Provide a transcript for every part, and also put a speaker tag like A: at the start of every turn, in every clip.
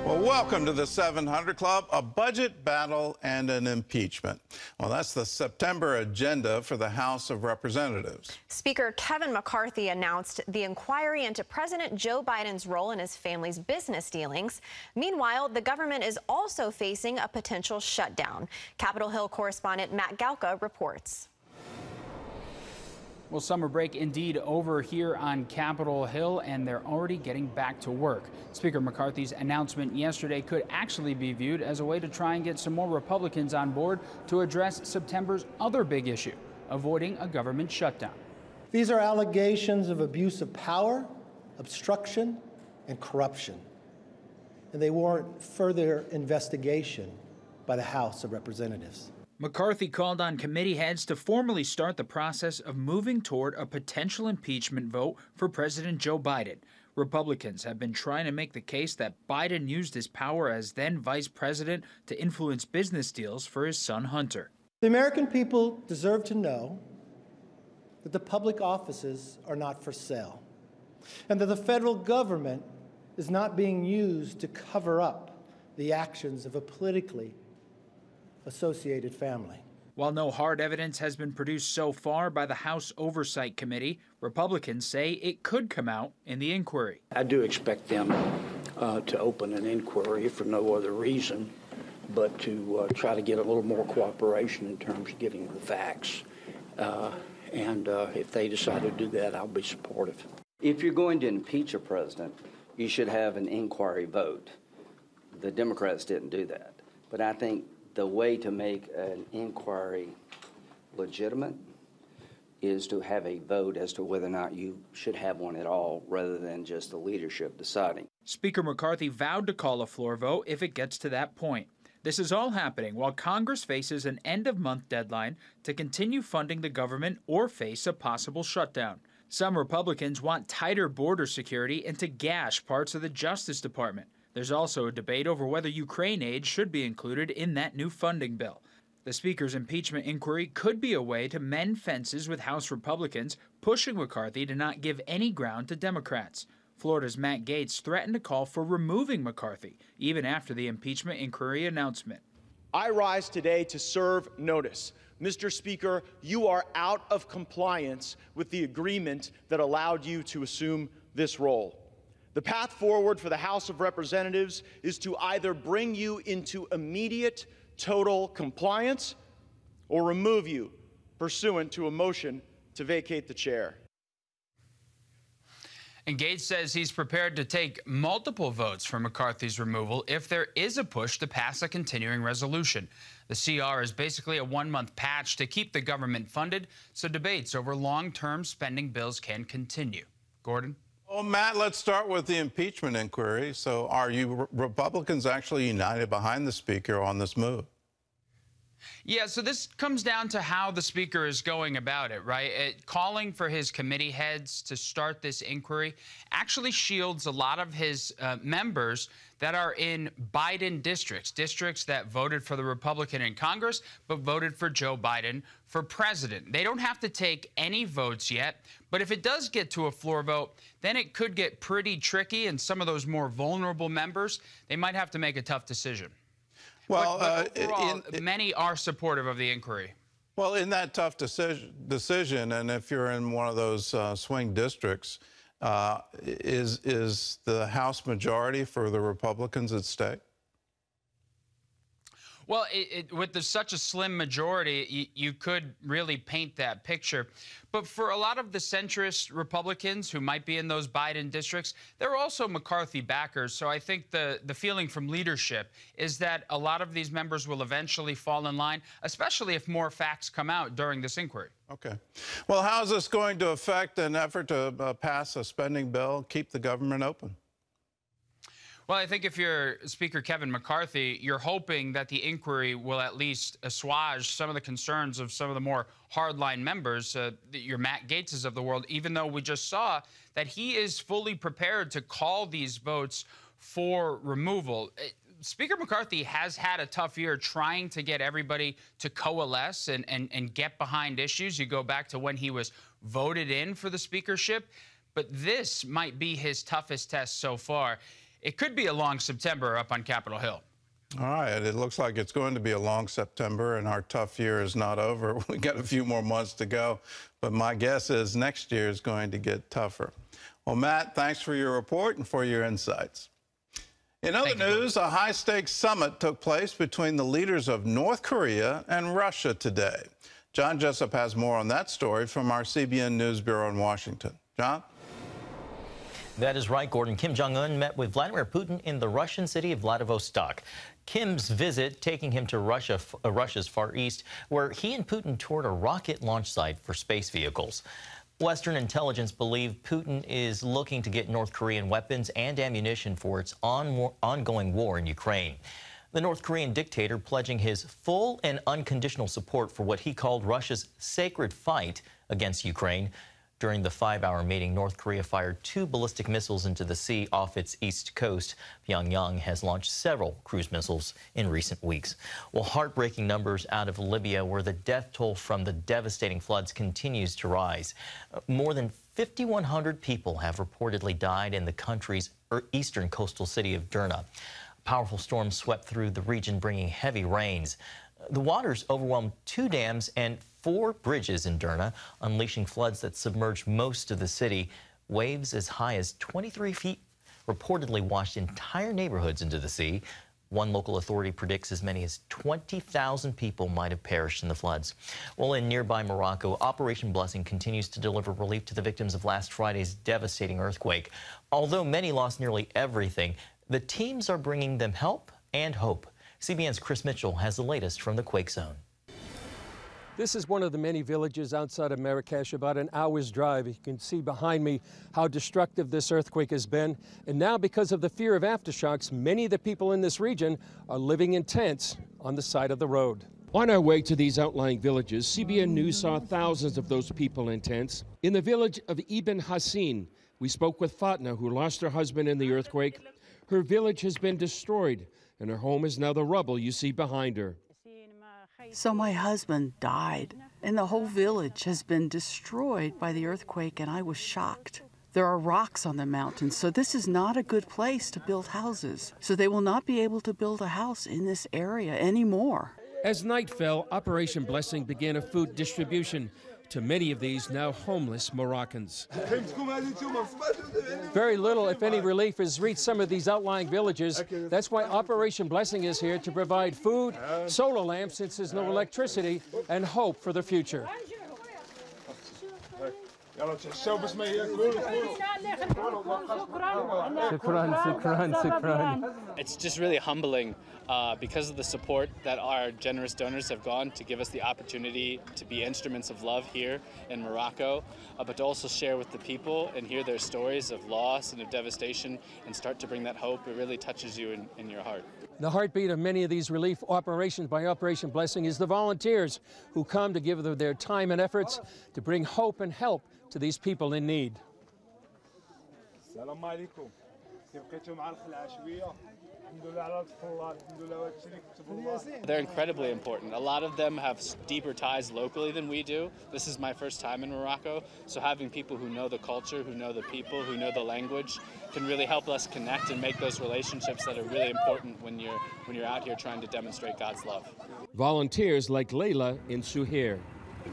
A: Well, welcome to the 700 Club, a budget battle and an impeachment. Well, that's the September agenda for the House of Representatives.
B: Speaker Kevin McCarthy announced the inquiry into President Joe Biden's role in his family's business dealings. Meanwhile, the government is also facing a potential shutdown. Capitol Hill correspondent Matt Galka reports.
C: Well, summer break indeed over here on Capitol Hill, and they're already getting back to work. Speaker McCarthy's announcement yesterday could actually be viewed as a way to try and get some more Republicans on board to address September's other big issue, avoiding a government shutdown.
D: These are allegations of abuse of power, obstruction, and corruption, and they warrant further investigation by the House of Representatives.
C: McCarthy called on committee heads to formally start the process of moving toward a potential impeachment vote for President Joe Biden. Republicans have been trying to make the case that Biden used his power as then vice president to influence business deals for his son Hunter.
D: The American people deserve to know that the public offices are not for sale, and that the federal government is not being used to cover up the actions of a politically associated family.
C: While no hard evidence has been produced so far by the House Oversight Committee, Republicans say it could come out in the inquiry.
E: I do expect them to open an inquiry for no other reason but to try to get a little more cooperation in terms of getting the facts. And if they decide to do that, I'll be supportive.
F: If you're going to impeach a president, you should have an inquiry vote. The Democrats didn't do that. But I think the way to make an inquiry legitimate is to have a vote as to whether or not you should have one at all, rather than just the leadership deciding.
C: Speaker McCarthy vowed to call a floor vote if it gets to that point. This is all happening while Congress faces an end-of-month deadline to continue funding the government or face a possible shutdown. Some Republicans want tighter border security and to gash parts of the Justice Department. There's also a debate over whether Ukraine aid should be included in that new funding bill. The Speaker's impeachment inquiry could be a way to mend fences with House Republicans, pushing McCarthy to not give any ground to Democrats. Florida's Matt Gaetz threatened to call for removing McCarthy, even after the impeachment inquiry announcement.
G: I rise today to serve notice. Mr. Speaker, you are out of compliance with the agreement that allowed you to assume this role. The path forward for the House of Representatives is to either bring you into immediate, total compliance or remove you pursuant to a motion to vacate the chair.
C: And Gaetz says he's prepared to take multiple votes for McCarthy's removal if there is a push to pass a continuing resolution. The CR is basically a one-month patch to keep the government funded, so debates over long-term spending bills can continue. Gordon?
A: Well, Matt, let's start with the impeachment inquiry. So are you Republicans actually united behind the Speaker on this move?
C: Yeah, so this comes down to how the Speaker is going about it, right? Calling for his committee heads to start this inquiry actually shields a lot of his members that are in Biden districts that voted for the Republican in Congress but voted for Joe Biden for president. They don't have to take any votes yet, but if it does get to a floor vote, then it could get pretty tricky, and some of those more vulnerable members, they might have to make a tough decision.
A: Well,
C: but overall, many are supportive of the inquiry.
A: Well, in that tough decision, and if you're in one of those swing districts, is the House majority for the Republicans at stake?
C: Well, with such a slim majority, you could really paint that picture. But for a lot of the centrist Republicans who might be in those Biden districts, they're also McCarthy backers. So I think the feeling from leadership is that a lot of these members will eventually fall in line, especially if more facts come out during this inquiry.
A: Okay. Well, how is this going to affect an effort to pass a spending bill, keep the government open?
C: Well, I think if you're Speaker Kevin McCarthy, you're hoping that the inquiry will at least assuage some of the concerns of some of the more hardline members, your Matt Gaetzes of the world, even though we just saw that he is fully prepared to call these votes for removal. Speaker McCarthy has had a tough year trying to get everybody to coalesce and get behind issues. You go back to when he was voted in for the speakership, but this might be his toughest test so far. it could be a long September up on Capitol Hill.
A: All right, it looks like it's going to be a long September, and our tough year is not over. We got a few more months to go, but my guess is next year is going to get tougher. Well, Matt, thanks for your report and for your insights. In other news, a high-stakes summit took place between the leaders of North Korea and Russia today. John Jessup has more on that story from our CBN News Bureau in Washington. John?
H: That is right, Gordon. Kim Jong-un met with Vladimir Putin in the Russian city of Vladivostok. Kim's visit taking him to Russia's Far East, where he and Putin toured a rocket launch site for space vehicles. Western intelligence believe Putin is looking to get North Korean weapons and ammunition for its ongoing war in Ukraine. The North Korean dictator pledging his full and unconditional support for what he called Russia's sacred fight against Ukraine. During the 5-hour meeting, North Korea fired 2 ballistic missiles into the sea off its east coast. Pyongyang has launched several cruise missiles in recent weeks. Well, heartbreaking numbers out of Libya, where the death toll from the devastating floods continues to rise. More than 5,100 people have reportedly died in the country's eastern coastal city of Derna. A powerful storm swept through the region, bringing heavy rains. The waters overwhelmed 2 dams and 4 bridges in Derna, unleashing floods that submerged most of the city. Waves as high as 23 feet reportedly washed entire neighborhoods into the sea. One local authority predicts as many as 20,000 people might have perished in the floods. Well, in nearby Morocco, Operation Blessing continues to deliver relief to the victims of last Friday's devastating earthquake. Although many lost nearly everything, the teams are bringing them help and hope. CBN's Chris Mitchell has the latest from the quake zone.
I: This is one of the many villages outside of Marrakesh, about an hour's drive. You can see behind me how destructive this earthquake has been. And now, because of the fear of aftershocks, many of the people in this region are living in tents on the side of the road. On our way to these outlying villages, CBN News saw thousands of those people in tents. In the village of Ibn Hassin, we spoke with Fatna, who lost her husband in the earthquake. Her village has been destroyed, and her home is now the rubble you see behind her.
J: So my husband died, and the whole village has been destroyed by the earthquake, and I was shocked. There are rocks on the mountain, so this is not a good place to build houses. So they will not be able to build a house in this area anymore.
I: As night fell, Operation Blessing began a food distribution to many of these now homeless Moroccans. Very little, if any, relief has reached some of these outlying villages. That's why Operation Blessing is here to provide food, solar lamps since there's no electricity, and hope for the future.
K: It's just really humbling because of the support that our generous donors have gone to give us the opportunity to be instruments of love here in Morocco, but to also share with the people and hear their stories of loss and of devastation and start to bring that hope. It really touches you in your heart.
I: The heartbeat of many of these relief operations by Operation Blessing is the volunteers who come to give their time and efforts to bring hope and help to these people in need.
K: They're incredibly important. A lot of them have deeper ties locally than we do. This is my first time in Morocco, so having people who know the culture, who know the people, who know the language, can really help us connect and make those relationships that are really important when you're out here trying to demonstrate God's love.
I: Volunteers like Layla in Suhair.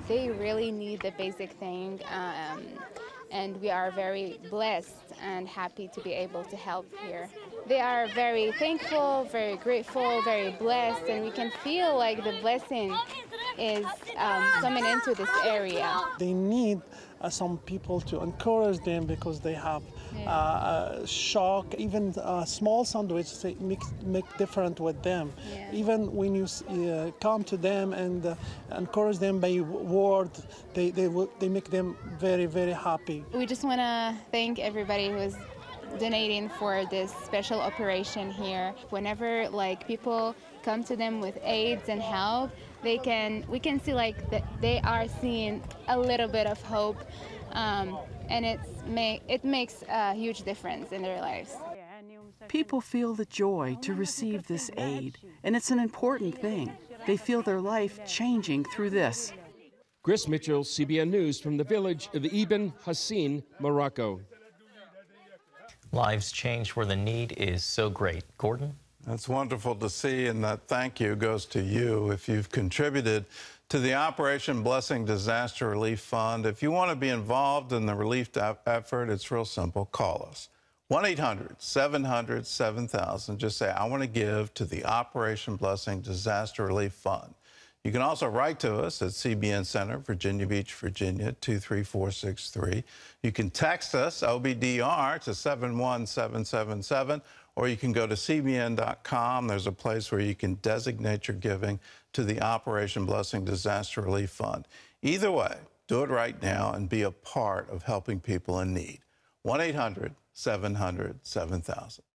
L: They really need the basic thing, and we are very blessed and happy to be able to help here. They are very thankful, very grateful, very blessed, and we can feel like the blessing is coming into this area.
M: They need some people to encourage them because they have shock. Even a small sandwich make different with them. Yeah. Even when you come to them and encourage them by word, they make them very, very happy.
L: We just want to thank everybody who is donating for this special operation here. Whenever people come to them with aids and help, we can see that they are seeing a little bit of hope, and it makes a huge difference in their lives.
J: People feel the joy to receive this aid, and it's an important thing. They feel their life changing through this.
I: Chris Mitchell, CBN News from the village of Ibn Hassin, Morocco.
H: Lives changed where the need is so great. Gordon?
A: That's wonderful to see, and that thank you goes to you if you've contributed to the Operation Blessing Disaster Relief Fund. If you want to be involved in the relief effort, it's real simple. Call us. 1-800-700-7000. Just say, I want to give to the Operation Blessing Disaster Relief Fund. You can also write to us at CBN Center, Virginia Beach, Virginia, 23463. You can text us, OBDR, to 71777, or you can go to cbn.com. There's a place where you can designate your giving to the Operation Blessing Disaster Relief Fund. Either way, do it right now and be a part of helping people in need. 1-800-700-7000.